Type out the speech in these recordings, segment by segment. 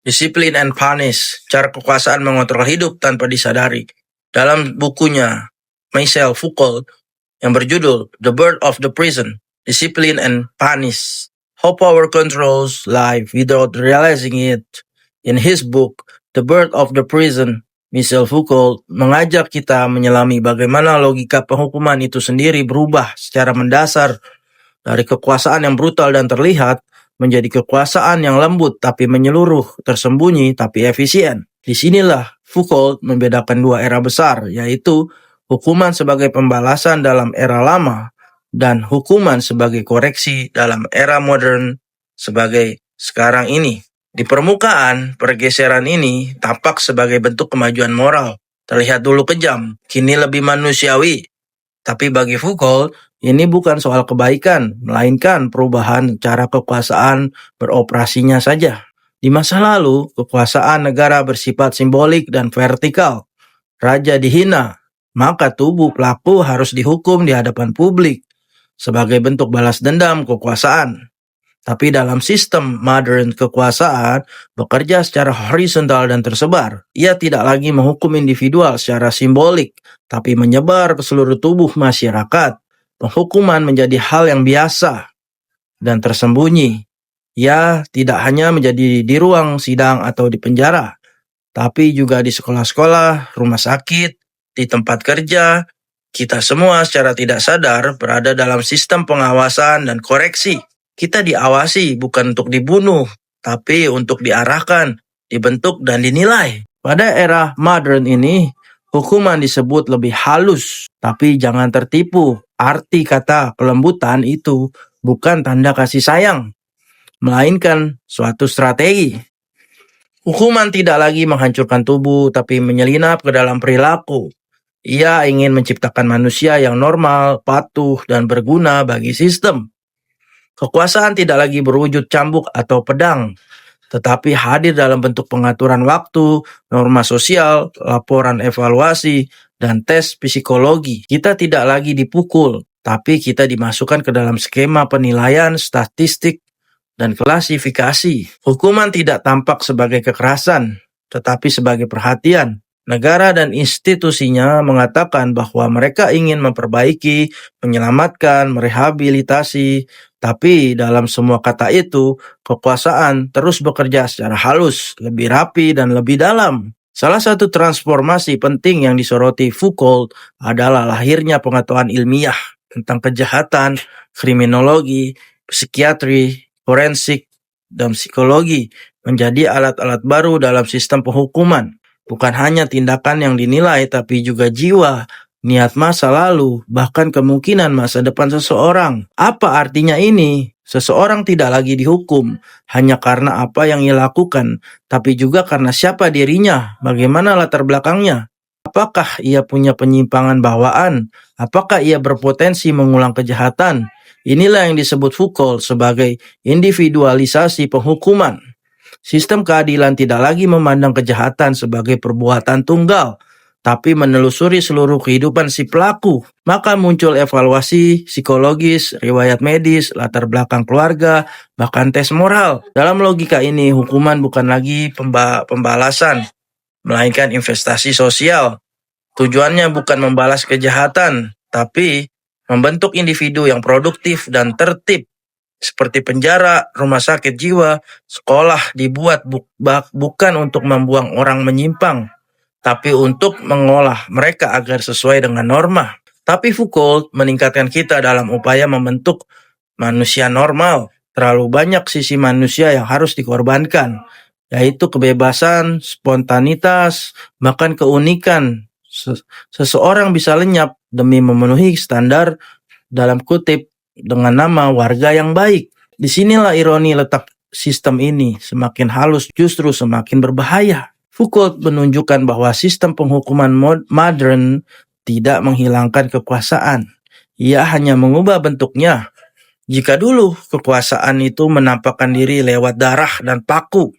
Discipline and Punish, cara kekuasaan mengontrol hidup tanpa disadari. Dalam bukunya Michel Foucault yang berjudul The Birth of the Prison, Discipline and Punish, How Power Controls Life Without Realizing It. In his book, The Birth of the Prison, Michel Foucault mengajak kita menyelami bagaimana logika penghukuman itu sendiri berubah secara mendasar dari kekuasaan yang brutal dan terlihat menjadi kekuasaan yang lembut tapi menyeluruh, tersembunyi tapi efisien. Disinilah Foucault membedakan dua era besar, yaitu hukuman sebagai pembalasan dalam era lama dan hukuman sebagai koreksi dalam era modern sebagai sekarang ini. Di permukaan, pergeseran ini tampak sebagai bentuk kemajuan moral. Terlihat dulu kejam, kini lebih manusiawi. Tapi bagi Foucault, ini bukan soal kebaikan, melainkan perubahan cara kekuasaan beroperasinya saja. Di masa lalu, kekuasaan negara bersifat simbolik dan vertikal. Raja dihina, maka tubuh pelaku harus dihukum di hadapan publik sebagai bentuk balas dendam kekuasaan. Tapi dalam sistem modern kekuasaan bekerja secara horizontal dan tersebar. Ia tidak lagi menghukum individual secara simbolik, tapi menyebar ke seluruh tubuh masyarakat. Penghukuman menjadi hal yang biasa dan tersembunyi. Ia tidak hanya menjadi di ruang sidang atau di penjara, tapi juga di sekolah-sekolah, rumah sakit, di tempat kerja. Kita semua secara tidak sadar berada dalam sistem pengawasan dan koreksi. Kita diawasi bukan untuk dibunuh, tapi untuk diarahkan, dibentuk, dan dinilai. Pada era modern ini, hukuman disebut lebih halus, tapi jangan tertipu. Arti kata kelembutan itu bukan tanda kasih sayang, melainkan suatu strategi. Hukuman tidak lagi menghancurkan tubuh, tapi menyelinap ke dalam perilaku. Ia ingin menciptakan manusia yang normal, patuh, dan berguna bagi sistem. Kekuasaan tidak lagi berwujud cambuk atau pedang, tetapi hadir dalam bentuk pengaturan waktu, norma sosial, laporan evaluasi, dan tes psikologi. Kita tidak lagi dipukul, tapi kita dimasukkan ke dalam skema penilaian, statistik, dan klasifikasi. Hukuman tidak tampak sebagai kekerasan, tetapi sebagai perhatian. Negara dan institusinya mengatakan bahwa mereka ingin memperbaiki, menyelamatkan, merehabilitasi, tapi dalam semua kata itu, kekuasaan terus bekerja secara halus, lebih rapi, dan lebih dalam. Salah satu transformasi penting yang disoroti Foucault adalah lahirnya pengetahuan ilmiah tentang kejahatan, kriminologi, psikiatri, forensik, dan psikologi menjadi alat-alat baru dalam sistem penghukuman. Bukan hanya tindakan yang dinilai, tapi juga jiwa, niat masa lalu, bahkan kemungkinan masa depan seseorang. Apa artinya ini? Seseorang tidak lagi dihukum hanya karena apa yang ia lakukan, tapi juga karena siapa dirinya, bagaimana latar belakangnya. Apakah ia punya penyimpangan bawaan? Apakah ia berpotensi mengulang kejahatan? Inilah yang disebut Foucault sebagai individualisasi penghukuman. Sistem keadilan tidak lagi memandang kejahatan sebagai perbuatan tunggal, tapi menelusuri seluruh kehidupan si pelaku. Maka muncul evaluasi psikologis, riwayat medis, latar belakang keluarga, bahkan tes moral. Dalam logika ini, hukuman bukan lagi pembalasan, melainkan investasi sosial. Tujuannya bukan membalas kejahatan, tapi membentuk individu yang produktif dan tertib. Seperti penjara, rumah sakit jiwa, sekolah dibuat bukan untuk membuang orang menyimpang, tapi untuk mengolah mereka agar sesuai dengan norma. Tapi Foucault meningkatkan kita dalam upaya membentuk manusia normal. Terlalu banyak sisi manusia yang harus dikorbankan, yaitu kebebasan, spontanitas, bahkan keunikan. Seseorang bisa lenyap demi memenuhi standar dalam kutip dengan nama warga yang baik. Disinilah ironi letak sistem ini. Semakin halus justru semakin berbahaya. Foucault menunjukkan bahwa sistem penghukuman modern tidak menghilangkan kekuasaan. Ia hanya mengubah bentuknya. Jika dulu kekuasaan itu menampakkan diri lewat darah dan paku,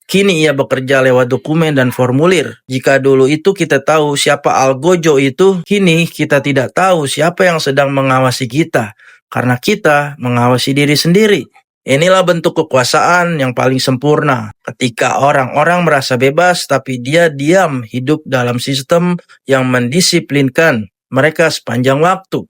kini ia bekerja lewat dokumen dan formulir. Jika dulu itu kita tahu siapa Algojo itu, kini kita tidak tahu siapa yang sedang mengawasi kita. Karena kita mengawasi diri sendiri. Inilah bentuk kekuasaan yang paling sempurna, ketika orang-orang merasa bebas tapi dia diam hidup dalam sistem yang mendisiplinkan mereka sepanjang waktu.